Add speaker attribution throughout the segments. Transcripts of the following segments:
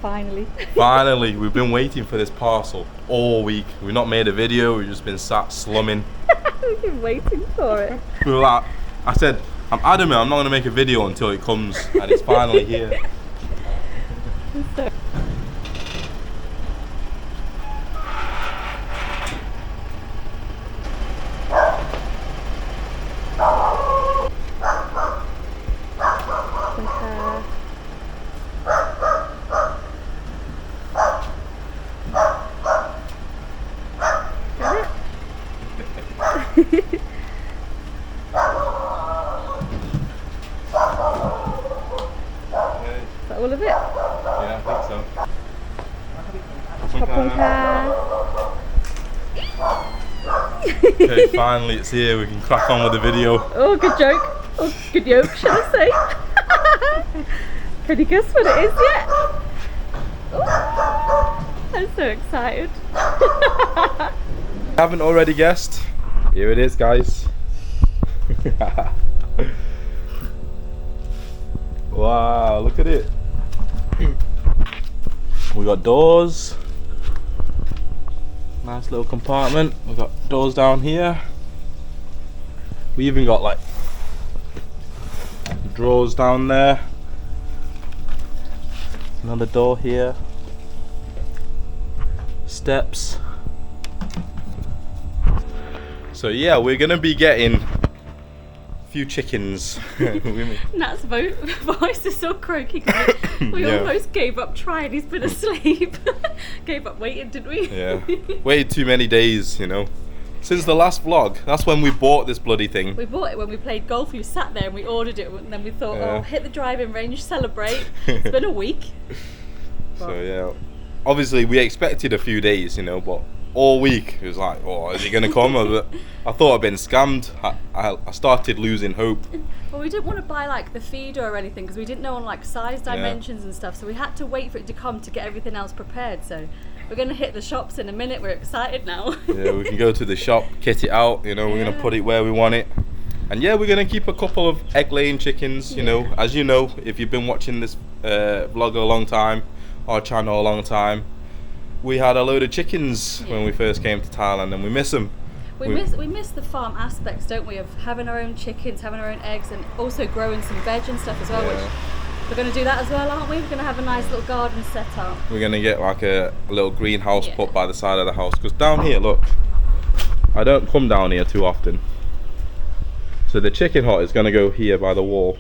Speaker 1: Finally, we've been waiting for this parcel all week. We've not made a video, we've just been sat slumming.
Speaker 2: We've been waiting for it.
Speaker 1: We were like, I said, I'm adamant I'm not going to make a video until it comes, and it's finally here.
Speaker 2: Is that all of it?
Speaker 1: Yeah, I think so. Okay, finally it's here, we can crack on with the video.
Speaker 2: Oh, good joke. Oh, good yoke, shall I say? Can you guess what it is yet? Oh, I'm so excited.
Speaker 1: Haven't already guessed? Here it is, guys. Wow, look at it. We got doors. Nice little compartment. We got doors down here. We even got like drawers down there. Another door here. Steps. So yeah, we're gonna be getting a few chickens.
Speaker 2: Nat's voice is so croaky. We almost gave up trying. He's been asleep. Gave up waiting, didn't we?
Speaker 1: Yeah, waited too many days, you know. Since the last vlog, that's when we bought this bloody thing.
Speaker 2: We bought it when we played golf. We sat there and we ordered it, and then we thought, oh, hit the driving range, celebrate. It's been a week.
Speaker 1: So yeah, obviously we expected a few days, you know, but all week it was like, oh, is it gonna come? I thought I'd been scammed. I started losing hope.
Speaker 2: Well, we didn't want to buy like the feeder or anything because we didn't know on like size dimensions and stuff, so we had to wait for it to come to get everything else prepared. So we're gonna hit the shops in a minute. We're excited now. Yeah,
Speaker 1: we can go to the shop, kit it out, you know, we're gonna put it where we want it. And yeah, we're gonna keep a couple of egg laying chickens, you know. As you know, if you've been watching this vlog a long time, our channel a long time, we had a load of chickens when we first came to Thailand, and we miss them.
Speaker 2: We miss the farm aspects, don't we, of having our own chickens, having our own eggs, and also growing some veg and stuff as well, which we're going to do that as well, aren't we? We're going to have a nice little garden set up.
Speaker 1: We're going to get like a little greenhouse put by the side of the house, because down here, look, I don't come down here too often. So the chicken hut is going to go here by the wall.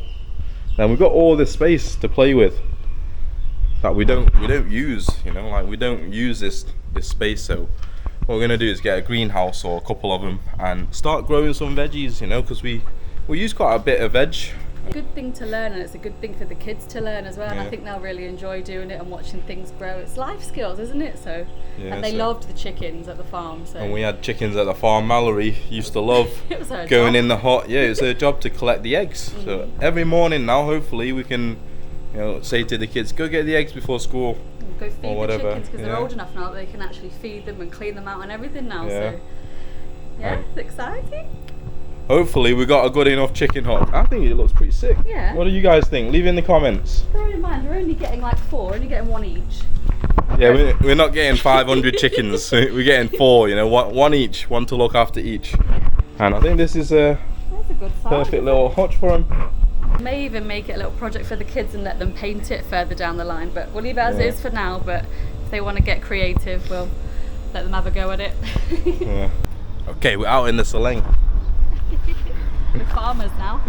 Speaker 1: Then we've got all this space to play with that we don't use, you know, like we don't use this space. So what we're gonna do is get a greenhouse or a couple of them and start growing some veggies, you know, because we use quite a bit of veg.
Speaker 2: Good thing to learn, and it's a good thing for the kids to learn as well. And I think they'll really enjoy doing it and watching things grow. It's life skills, isn't it? So and they loved the chickens at the farm. So
Speaker 1: and we had chickens at the farm. Mallory used to love
Speaker 2: it was her
Speaker 1: going
Speaker 2: job.
Speaker 1: In the hut. Yeah, it's her job to collect the eggs. So every morning now, hopefully we can, you know, say to the kids, go get the eggs before school.
Speaker 2: Go feed the chickens, because they're old enough now that they can actually feed them and clean them out and everything now. So it's exciting.
Speaker 1: Hopefully we got a good enough chicken hut. I think it looks pretty sick.
Speaker 2: Yeah.
Speaker 1: What do you guys think? Leave in the comments.
Speaker 2: Bear in mind, we're only getting like 4, only getting 1 each.
Speaker 1: Yeah, we're not getting 500 chickens. We're getting 4, you know, one each, one to look after each. And I think this is a
Speaker 2: good size,
Speaker 1: perfect little hutch for them.
Speaker 2: May even make it a little project for the kids and let them paint it further down the line, but we'll leave it as it is for now. But if they want to get creative, we'll let them have a go at it.
Speaker 1: Okay, we're out in the Saleng.
Speaker 2: We're farmers now.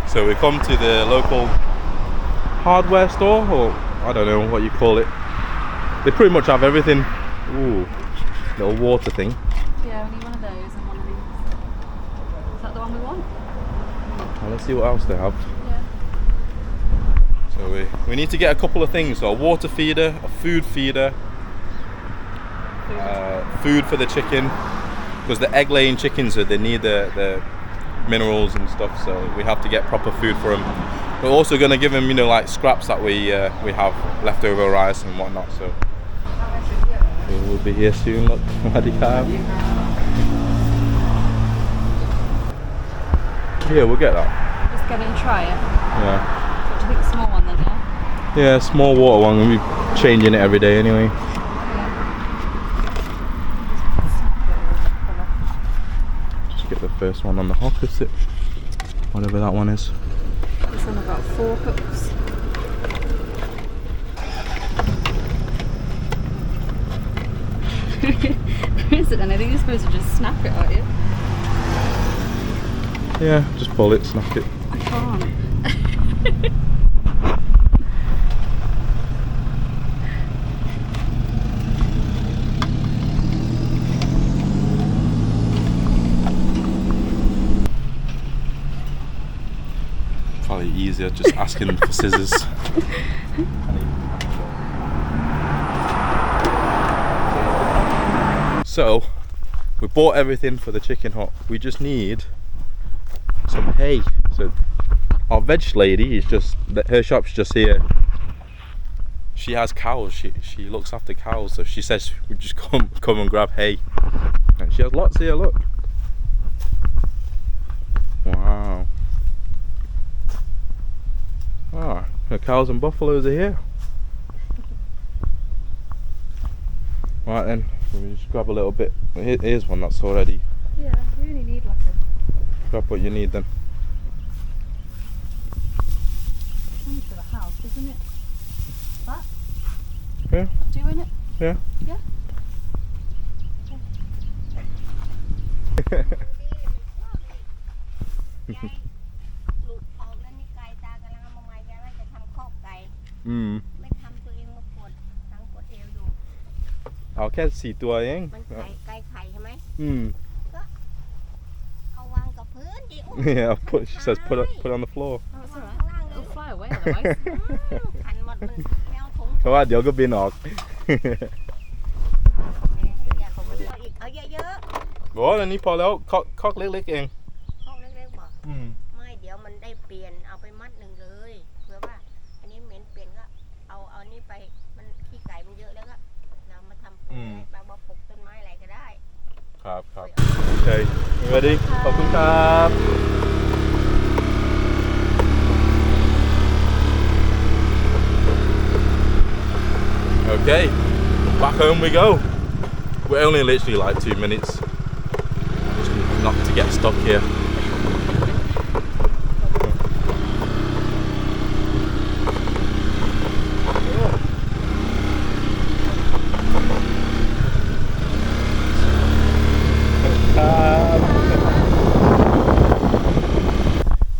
Speaker 1: So we come to the local hardware store, or I don't know what you call it. They pretty much have everything. Ooh, little water thing.
Speaker 2: Yeah, we need one of those and one of these. Is that the one we want?
Speaker 1: Well, let's see what else they have.
Speaker 2: Yeah.
Speaker 1: So we need to get a couple of things. So a water feeder, a food feeder, food for the chicken, because the egg laying chickens, they need the minerals and stuff, so we have to get proper food for them. We're also going to give them, you know, like scraps that we have leftover rice and whatnot. So we'll be here soon. Look, yeah, we'll get that.
Speaker 2: Just get it and try it.
Speaker 1: Yeah.
Speaker 2: So do you think the small one then, yeah?
Speaker 1: Yeah, small water one. We'll be changing it every day anyway. Just get the first one on the opposite, whatever that one is.
Speaker 2: This one about 4 hooks. There isn't any. I think you're supposed to just snap it, aren't you?
Speaker 1: Yeah, just pull it, snap it.
Speaker 2: I can't.
Speaker 1: Probably easier just asking for scissors. So, we bought everything for the chicken hut. We just need some hay. So, our veg lady is just, her shop's just here. She has cows. She looks after cows. So she says we just come and grab hay. And she has lots here. Look. Wow. Ah, the cows and buffaloes are here. Right then, we just grab a little bit. Here's one that's already.
Speaker 2: Yeah, you only need like a.
Speaker 1: Grab what you need then.
Speaker 2: Only for the house, isn't it? That?
Speaker 1: Yeah.
Speaker 2: Doing it?
Speaker 1: Yeah.
Speaker 2: Yeah.
Speaker 3: ลูกออกแล้วนี่ไก่ตากำลังเอามาใหม่แกว่าจะทำคอกไก่ ไม่ทำตัวเองมาปวดทั้งปวดเอวอยู่
Speaker 1: เอาแค่4 ตัวเอง
Speaker 3: มันไก่ไข่ใช่ไหม ก็เอาวางกับพื้นดิ
Speaker 1: Yeah, she says put it on the floor.
Speaker 2: Oh, it's alright. It'll fly away otherwise.
Speaker 3: ขันหมดมันไม่เอาถุง
Speaker 1: เพราะว่าเดี๋ยวก็บินออก
Speaker 3: อยากเอาอีกเอาเยอะ
Speaker 1: บอกว่าอันนี้พอแล้วคอกเล็กๆเอง
Speaker 3: ๆคอกเล็กๆบอกไม่เดี๋ยวมันได้เปลี่ยนเอาไปมัดหนึ่งเลยเผื่อว่าอันนี้เหม็นเปลี่ยนก็เอานี่ไปมันขี้ไก่มันเยอะแล้วก็เรามาทำปุ๋ยได้มาปลูกต้นไม้อะไรก็ได้
Speaker 1: ครับโอเค ready ขอบคุณครับ Okay, back home we go. We're only literally like 2 minutes. Just not to get stuck here.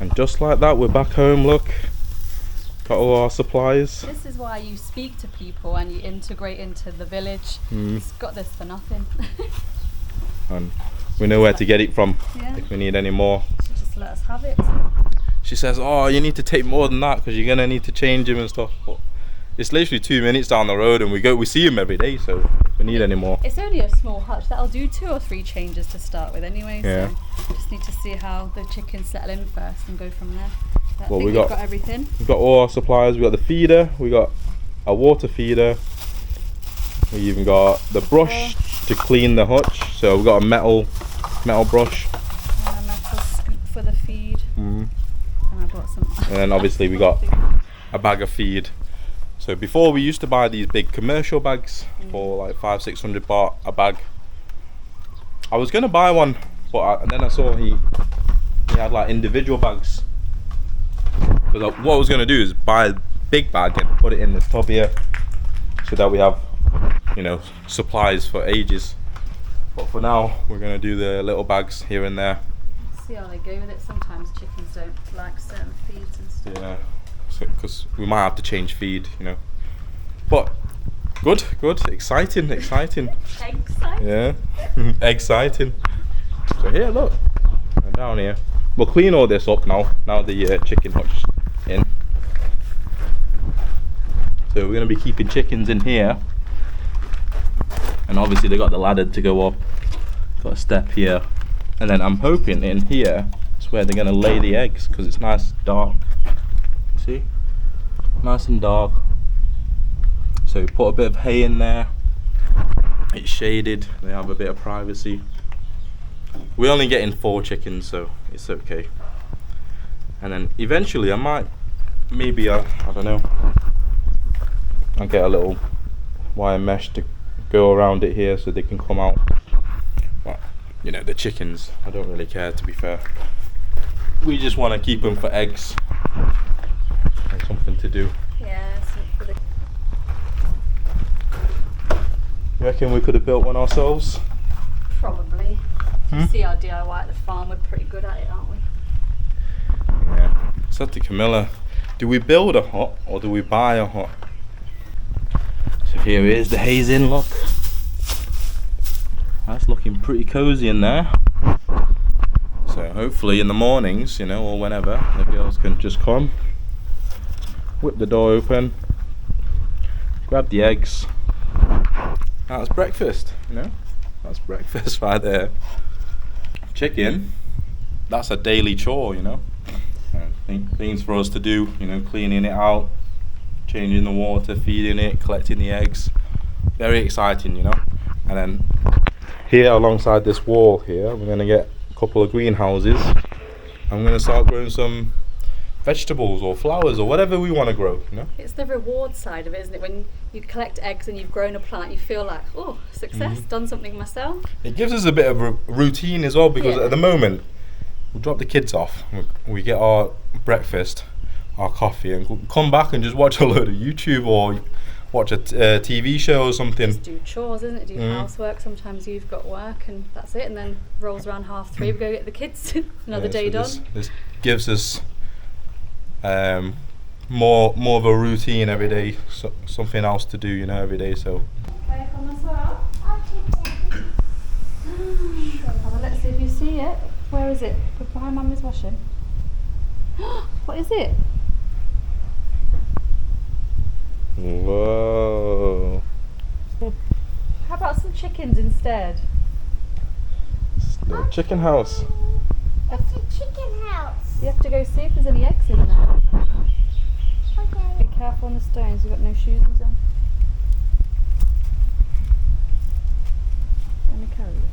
Speaker 1: And just like that, we're back home. Look, got all our supplies.
Speaker 2: This is why you speak to people and you integrate into the village. It's got this for nothing.
Speaker 1: And we know where to get it from if we need any more.
Speaker 2: She just let us have it.
Speaker 1: She says, oh, you need to take more than that because you're going to need to change him and stuff. But it's literally 2 minutes down the road and we see him every day, so if we need any more.
Speaker 2: It's only a small hutch. That'll do 2 or 3 changes to start with anyway.
Speaker 1: Yeah.
Speaker 2: So just need to see how the chickens settle in first and go from there. But
Speaker 1: Well,
Speaker 2: I think
Speaker 1: we've
Speaker 2: we've got everything.
Speaker 1: We've got all our supplies. We've got the feeder, we got a water feeder. We even got the brush to clean the hutch. So we've got a metal brush.
Speaker 2: And a metal scoop for the feed. And I bought some.
Speaker 1: And then obviously we got a bag of feed. So before we used to buy these big commercial bags for like 500-600 baht a bag. I was gonna buy one, but then I saw he had like individual bags. So what I was gonna do is buy a big bag and put it in this tub here, so that we have, you know, supplies for ages. But for now, we're gonna do the little bags here and there.
Speaker 2: See how they go with it. Sometimes chickens don't like certain feeds and stuff.
Speaker 1: Yeah, because we might have to change feed, you know. But good, exciting.
Speaker 2: Exciting.
Speaker 1: Yeah, exciting. So here, look, down here. We'll clean all this up now. Now the chicken hutch in. So we're gonna be keeping chickens in here, and obviously they got the ladder to go up. Got a step here, and then I'm hoping in here is where they're gonna lay the eggs because it's nice dark. See, nice and dark. So put a bit of hay in there. It's shaded. They have a bit of privacy. We're only getting 4 chickens, so it's okay. And then eventually I might, maybe I don't know, I'll get a little wire mesh to go around it here so they can come out. But you know, the chickens, I don't really care, to be fair. We just want to keep them for eggs and something to do.
Speaker 2: Yeah, for the...
Speaker 1: You reckon we could have built one ourselves?
Speaker 2: Probably. You see our DIY at the farm, we're pretty good at it, aren't we?
Speaker 1: Yeah. Said to Camilla, do we build a hut or do we buy a hut? So here is the hazing, look. That's looking pretty cozy in there. So hopefully in the mornings, you know, or whenever, the girls can just come, whip the door open, grab the eggs. That's breakfast, you know. That's breakfast right there. Chicken, that's a daily chore, you know. Things for us to do, you know, cleaning it out, changing the water, feeding it, collecting the eggs. Very exciting, you know. And then here alongside this wall here, we're going to get a couple of greenhouses. I'm going to start growing some vegetables or flowers or whatever we want to grow, you know.
Speaker 2: It's the reward side of it, isn't it? When you collect eggs and you've grown a plant, you feel like, oh, success, done something myself.
Speaker 1: It gives us a bit of a routine as well, because at the moment we drop the kids off, we get our breakfast, our coffee, and come back and just watch a load of YouTube or watch a TV show or something.
Speaker 2: Just do chores, isn't it? Do housework. Sometimes you've got work and that's it, and then rolls around 3:30, we go get the kids. Another day done.
Speaker 1: This gives us more of a routine every day, something else to do, you know, every day. So
Speaker 2: let's see if you see it. Where is it? Behind Mummy's washing. What is it?
Speaker 1: Whoa.
Speaker 2: How about some chickens instead?
Speaker 1: The chicken house.
Speaker 3: It's a chicken house.
Speaker 2: You have to go see if there's any eggs in there.
Speaker 3: Okay.
Speaker 2: Be careful on the stones, you've got no shoes on. Let me carry you.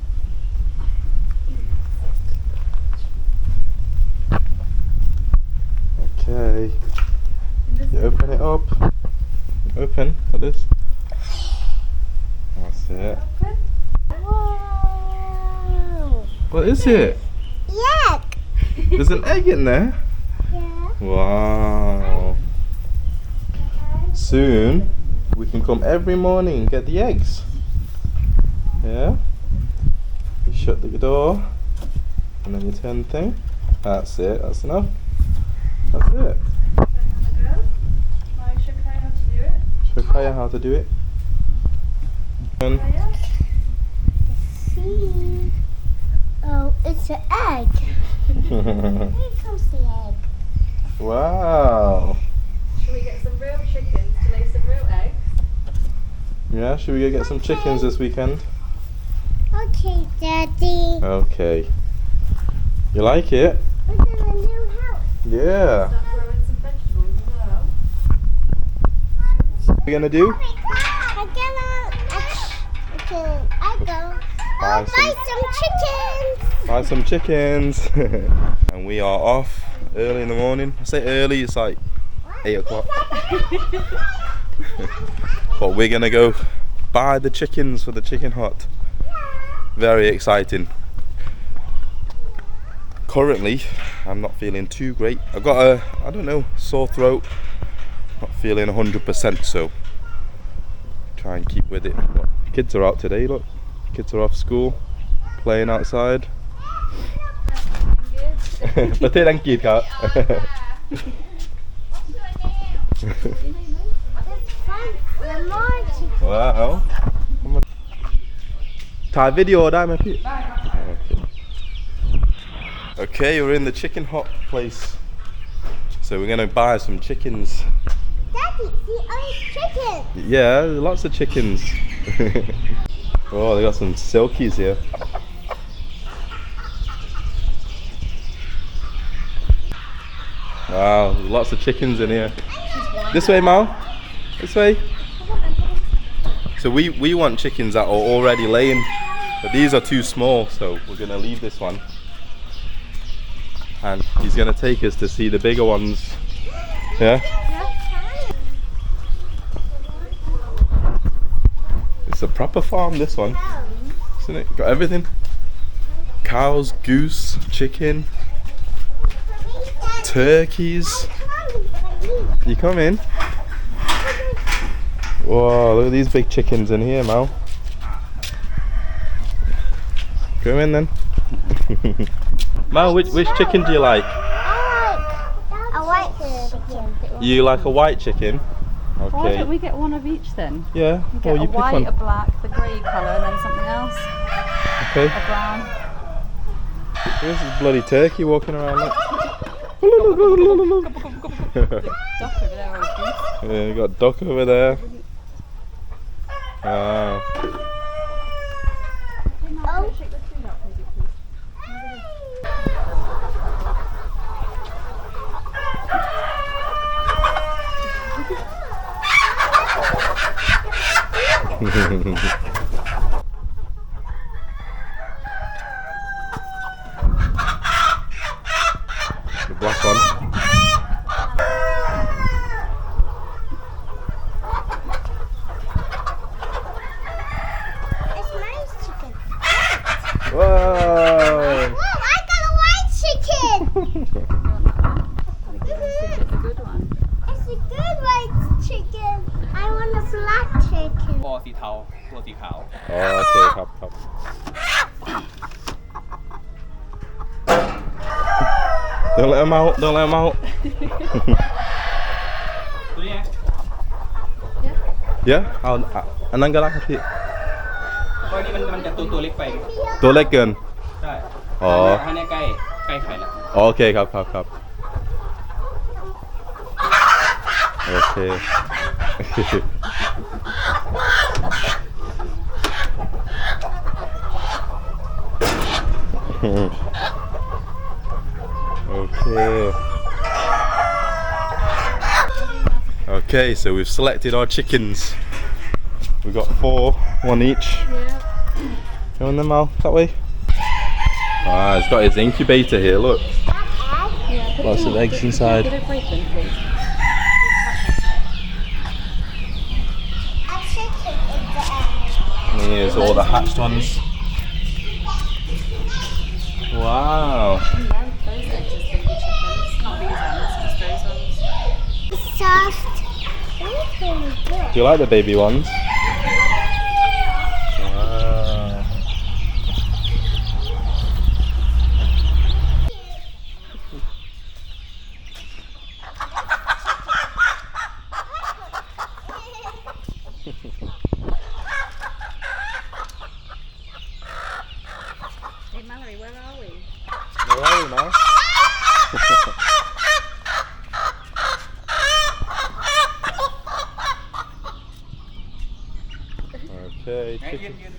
Speaker 1: Okay. You open it up. Open like this. That's it.
Speaker 3: Whoa.
Speaker 1: What is it?
Speaker 3: Yuck.
Speaker 1: There's an egg in there.
Speaker 3: Yeah.
Speaker 1: Wow. Soon we can come every morning and get the eggs. Yeah? You shut the door and then you turn the thing. That's it, that's enough. That's it. Show Kaya how to do it.
Speaker 3: See. Oh, it's an egg. Here comes the egg.
Speaker 1: Wow.
Speaker 2: Should we get some real chickens to lay some real eggs?
Speaker 1: Yeah, should we go get some chickens this weekend?
Speaker 3: Okay, Daddy.
Speaker 1: Okay. You like it?
Speaker 3: We're in a new house.
Speaker 1: Yeah.
Speaker 2: Start growing some vegetables as well.
Speaker 1: What are you gonna do?
Speaker 3: Oh my God. I go. I'll buy some chickens.
Speaker 1: Buy some chickens. And we are off early in the morning. I say early, it's like 8 o'clock. But we're gonna go buy the chickens for the chicken hut. Very exciting. Currently, I'm not feeling too great. I've got a, I don't know, sore throat. Not feeling 100%, so try and keep with it. But kids are out today, look. Kids are off school, playing outside. Betul angkit kak.
Speaker 3: It's fun. We're more chickens.
Speaker 1: Wow. Thai videoได้ไหมพี่ Okay, we're in the chicken hut place. So we're gonna buy some chickens.
Speaker 3: Daddy, see all these chickens.
Speaker 1: Yeah, lots of chickens. Oh, they got some silkies here. Wow, lots of chickens in here. This way, Mal. This way. So we want chickens that are already laying, but these are too small, so we're gonna leave this one. And he's gonna take us to see the bigger ones. Yeah? proper farm, this one. Isn't it? Got everything. Cows, goose, chicken, turkeys. You come in. Whoa, look at these big chickens in here, Mal. Come in then. Mal, which chicken do you like?
Speaker 3: A white chicken.
Speaker 1: You like a white chicken? Okay.
Speaker 2: Why don't we get one of each then?
Speaker 1: Yeah.
Speaker 2: We get
Speaker 1: you
Speaker 2: a
Speaker 1: pick
Speaker 2: white,
Speaker 1: one.
Speaker 2: a black, the grey colour, and then something else.
Speaker 1: Okay.
Speaker 2: A brown.
Speaker 1: This is bloody turkey walking around. Look.
Speaker 2: Duck over there, or a goose.
Speaker 1: Yeah, you got duck over there. Wow.
Speaker 3: Oh.
Speaker 2: Shake the food up, please.
Speaker 1: The black one.
Speaker 3: It's nice chicken.
Speaker 1: Whoa!
Speaker 3: Whoa, I got a white chicken.
Speaker 2: It's a good one.
Speaker 3: It's a good white chicken. I want a black chicken.
Speaker 4: ตัวสีเทาตัวสีขาว
Speaker 1: Oh, okay, ครับครับ Don't let him out, don't let him out.
Speaker 4: ตัวนี้
Speaker 1: Yeah? เอาอันนั้นก็ได้ครับพี่
Speaker 4: ตัวนี้มันจะตัวเล็กไป
Speaker 1: ตัวเล็กเกิน
Speaker 4: ใช่
Speaker 1: อ๋อ
Speaker 4: ให้ในใกล้ไข่ละ
Speaker 1: โอเคครับครับครับโอเค Okay. Okay, so we've selected our chickens. We've got 4, 1 each.
Speaker 2: Yeah.
Speaker 1: Go on then, Mal, that way. Ah, it's got his incubator here, look.
Speaker 2: Yeah,
Speaker 1: Lots of eggs inside.
Speaker 2: Could I break them, please?
Speaker 3: A chicken in the egg.
Speaker 1: And here's all the hatched ones. Wow.
Speaker 2: Those eggs is baby chickens, not these ones, just those ones.
Speaker 3: Soft. It's really good.
Speaker 1: Do you like the baby ones? Wow.
Speaker 2: Hey Mallory, where are we?
Speaker 1: Where are you now? Okay,
Speaker 4: ไงยื
Speaker 1: chicken.
Speaker 4: นยืน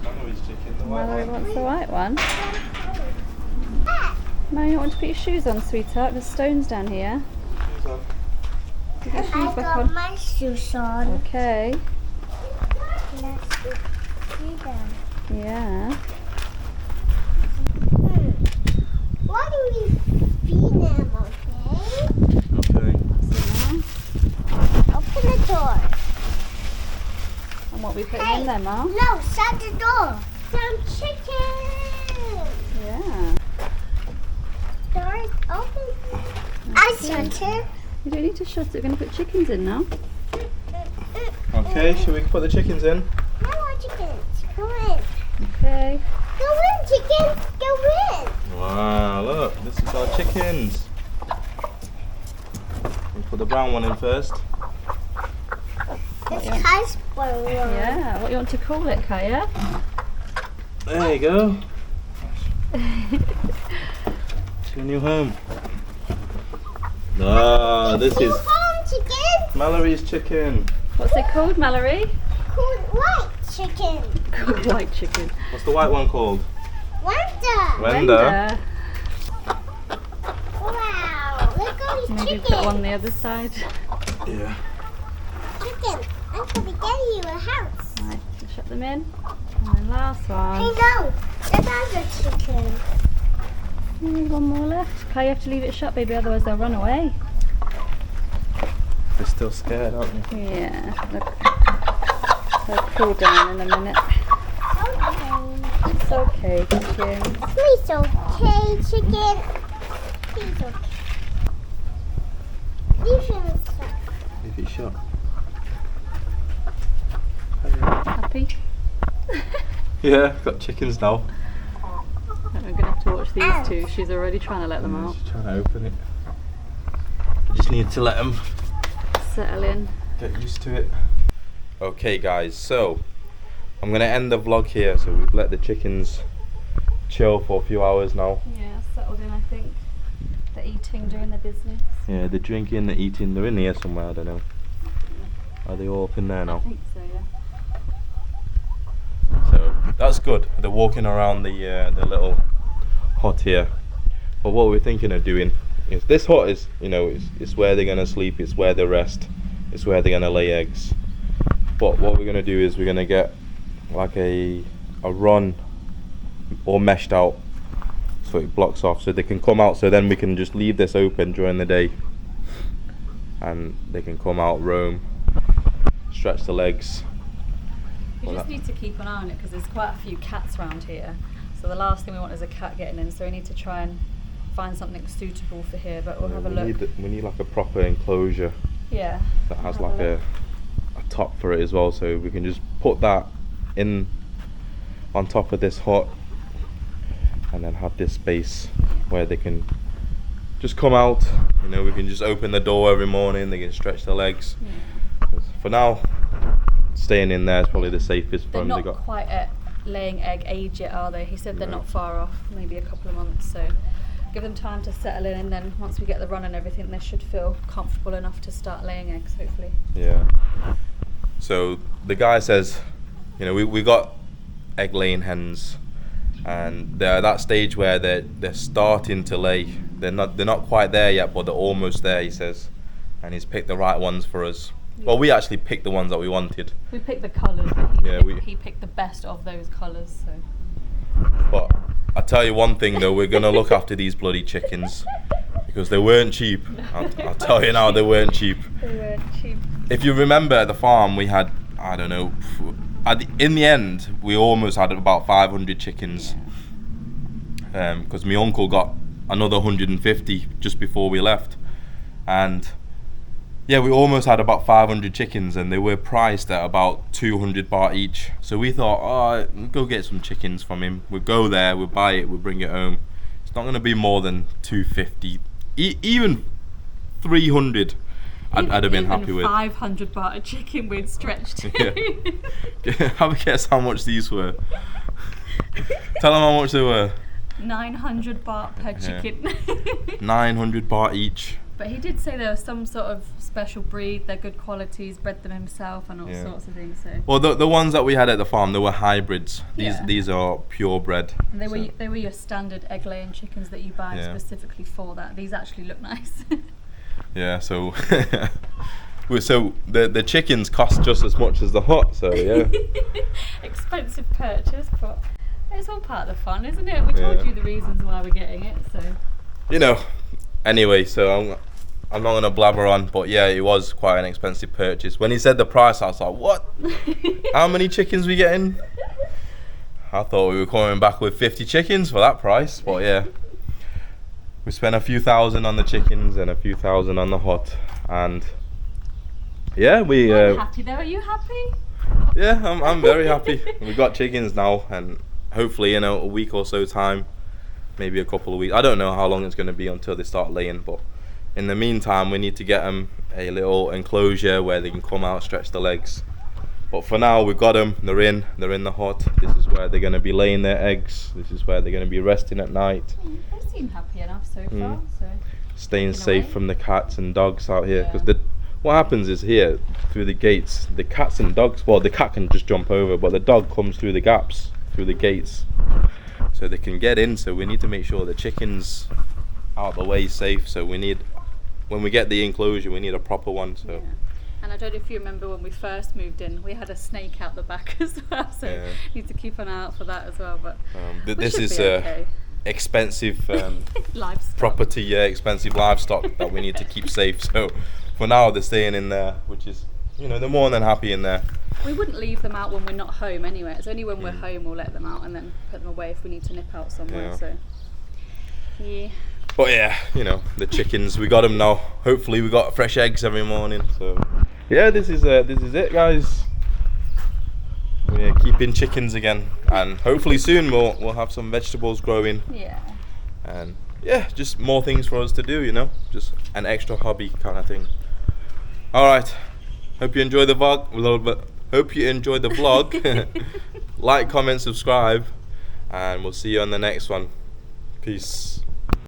Speaker 1: Mallory's chicken, the white
Speaker 2: Mallory
Speaker 1: one.
Speaker 2: wants the white one. Mallory, you want to put your shoes on, sweetheart? There's stones down here.
Speaker 1: Shoes on.
Speaker 2: Put your shoes
Speaker 3: I
Speaker 2: back
Speaker 3: got
Speaker 2: on.
Speaker 3: my shoes on.
Speaker 2: Okay.
Speaker 3: Let's see them.
Speaker 2: Yeah.
Speaker 3: Why do we feed them, okay?
Speaker 1: Okay.
Speaker 2: So now,
Speaker 3: Open the door.
Speaker 2: and what are we putting in there, Mal?
Speaker 3: No, shut the door. Some chicken.
Speaker 2: Yeah.
Speaker 3: Door is open. I shut it.
Speaker 2: You don't need to shut it. We're going to put chickens in now.
Speaker 1: Okay, shall we put the chickens in?
Speaker 3: No more chickens. Go in.
Speaker 2: Okay.
Speaker 3: Go in, chickens. Go in.
Speaker 1: Wow, look, this is our chickens. We'll put the brown one in first.
Speaker 3: It's
Speaker 2: Yeah.
Speaker 3: husband.
Speaker 2: Yeah. What do you want to call it, Kaya?
Speaker 1: There you go. To your new home. Ah, this is
Speaker 3: Home chicken.
Speaker 1: Mallory's chicken.
Speaker 2: What's it called, Mallory?
Speaker 3: Cool white chicken.
Speaker 2: Called white chicken.
Speaker 1: What's the white one called?
Speaker 3: Wanda.
Speaker 1: Wenda.
Speaker 3: Wow. Look at these
Speaker 2: Maybe
Speaker 3: chickens.
Speaker 2: put one on the other side.
Speaker 1: Yeah.
Speaker 3: Chicken. I'm going to get you a house.
Speaker 2: Right, so shut them in. And then last one.
Speaker 3: Hey, no, that's a chicken.
Speaker 2: There's one more left. Kai, you have to leave it shut, baby, otherwise they'll run away.
Speaker 1: They're still scared, aren't they?
Speaker 2: Yeah, they'll cool down in a minute.
Speaker 3: Okay.
Speaker 2: It's okay, chickens.
Speaker 3: Please, okay, chicken. Please, okay. Leave him shut.
Speaker 1: Leave it shut.
Speaker 2: Happy?
Speaker 1: Yeah, got chickens now.
Speaker 2: I'm going to have to watch these two. She's already trying to let them out.
Speaker 1: She's trying to open it. I just need to let them
Speaker 2: Settle in.
Speaker 1: get used to it. Okay guys, so I'm gonna end the vlog here. So we've let the chickens chill for a few hours now.
Speaker 2: Yeah, settled in, I think. They're eating, doing their business.
Speaker 1: Yeah, they're drinking, they're eating, they're in here somewhere, I don't know. Are they all up in there
Speaker 2: I
Speaker 1: now?
Speaker 2: think so, yeah.
Speaker 1: So that's good. They're walking around the little hut here. But what we're thinking of doing is, this hut is, you know, it's where they're gonna sleep, it's where they rest, it's where they're gonna lay eggs. But what we're gonna do is we're gonna get like a run all meshed out so it blocks off, so they can come out. So then we can just leave this open during the day, and they can come out, roam, stretch the legs.
Speaker 2: We just need to keep an eye on it because there's quite a few cats around here. So the last thing we want is a cat getting in. So we need to try and find something suitable for here. But we'll have a look.
Speaker 1: We need like a proper enclosure.
Speaker 2: Yeah.
Speaker 1: That has
Speaker 2: We'll have
Speaker 1: like a top for it as well, so we can just put that in on top of this hut, and then have this space where they can just come out. You know, we can just open the door every morning. They can stretch their legs.
Speaker 2: Yeah.
Speaker 1: 'Cause for now, staying in there is probably the safest for
Speaker 2: They're
Speaker 1: them.
Speaker 2: not
Speaker 1: They got
Speaker 2: quite at laying egg age yet, are they? He said they're
Speaker 1: No.
Speaker 2: not far off, maybe a couple of months. So give them time to settle in, and then once we get the run and everything, they should feel comfortable enough to start laying eggs, hopefully.
Speaker 1: Yeah. So the guy says, you know, we got egg laying hens, and they're at that stage where they're starting to lay. They're not quite there yet, but they're almost there, he says, and he's picked the right ones for us.
Speaker 2: Yeah.
Speaker 1: Well, we actually picked the ones that we wanted,
Speaker 2: We picked the colours, but
Speaker 1: Yeah,
Speaker 2: he picked the best of those colours. So
Speaker 1: but I tell you one thing though, we're gonna look after these bloody chickens because they weren't cheap. I'll tell you now, they weren't cheap.
Speaker 2: they weren't cheap.
Speaker 1: If you remember at the farm, we had, I don't know, in the end, we almost had about 500 chickens. Because my uncle got another 150 just before we left. And yeah, we almost had about 500 chickens, and they were priced at about 200 baht each. So we thought, oh, we'll go get some chickens from him. We'll go there, we'll buy it, we'll bring it home. It's not going to be more than 250, even 300. I'd have been happy with.
Speaker 2: 500 baht a chicken we'd stretched to.
Speaker 1: Yeah. Have a guess how much these were. Tell them how much they were.
Speaker 2: 900 baht per chicken.
Speaker 1: 900 baht each.
Speaker 2: But he did say there was some sort of special breed, they're good qualities, bred them himself and all
Speaker 1: Yeah.
Speaker 2: sorts of things. So
Speaker 1: Well, the ones that we had at the farm, they were hybrids.
Speaker 2: Yeah.
Speaker 1: These are purebred.
Speaker 2: and they
Speaker 1: So,
Speaker 2: were your standard egg laying chickens that you buy
Speaker 1: Yeah.
Speaker 2: specifically for that. These actually look nice.
Speaker 1: yeah, so so the chickens cost just as much as the hut. So yeah.
Speaker 2: Expensive purchase, but it's all part of the fun, isn't it? We told
Speaker 1: Yeah.
Speaker 2: you the reasons why we're getting it, so
Speaker 1: You know. Anyway, so I'm not gonna blabber on, but yeah, it was quite an expensive purchase. When he said the price, I was like, what? How many chickens we getting? I thought we were coming back with 50 chickens for that price, but yeah. We spent a few thousand on the chickens and a few thousand on the hut, and yeah, we
Speaker 2: I'm happy though. Are you happy?
Speaker 1: yeah, I'm very happy. We got chickens now, and hopefully, you know, a week or so time, maybe a couple of weeks. I don't know how long it's going to be until they start laying, but in the meantime, we need to get them a little enclosure where they can come out, stretch the legs. But for now, we've got them. They're in the hut. This is where they're going to be laying their eggs. This is where they're going to be resting at night,
Speaker 2: They seem happy enough so far. So
Speaker 1: staying
Speaker 2: In a
Speaker 1: safe
Speaker 2: way.
Speaker 1: from the cats and dogs out here.
Speaker 2: Yeah.
Speaker 1: Because what happens is here, through the gates, the cats and dogs, well, the cat can just jump over, but the dog comes through the gaps, through the gates, so they can get in. So we need to make sure the chickens out of the way safe. So we need, when we get the enclosure, we need a proper one. So
Speaker 2: yeah. And I don't know if you remember when we first moved in, we had a snake out the back as well, so
Speaker 1: Yeah.
Speaker 2: need to keep an eye out for that as well. But we
Speaker 1: This
Speaker 2: should
Speaker 1: is
Speaker 2: be okay.
Speaker 1: expensive
Speaker 2: Livestock.
Speaker 1: property, expensive livestock that we need to keep safe. So for now, they're staying in there, which is, you know, they're more than happy in there.
Speaker 2: We wouldn't leave them out when we're not home anyway. It's only when we're
Speaker 1: Mm.
Speaker 2: home we'll let them out and then put them away if we need to nip out somewhere.
Speaker 1: Yeah.
Speaker 2: So yeah.
Speaker 1: But yeah, you know, the chickens, we got them now. Hopefully we got fresh eggs every morning. So yeah, this is it, guys. We're keeping chickens again, and hopefully soon we'll have some vegetables growing,
Speaker 2: Yeah.
Speaker 1: and yeah, just more things for us to do, you know, just an extra hobby kind of thing. All right, hope you enjoy the vlog. Hope you enjoyed the vlog. Like, comment, subscribe, and we'll see you on the next one. Peace.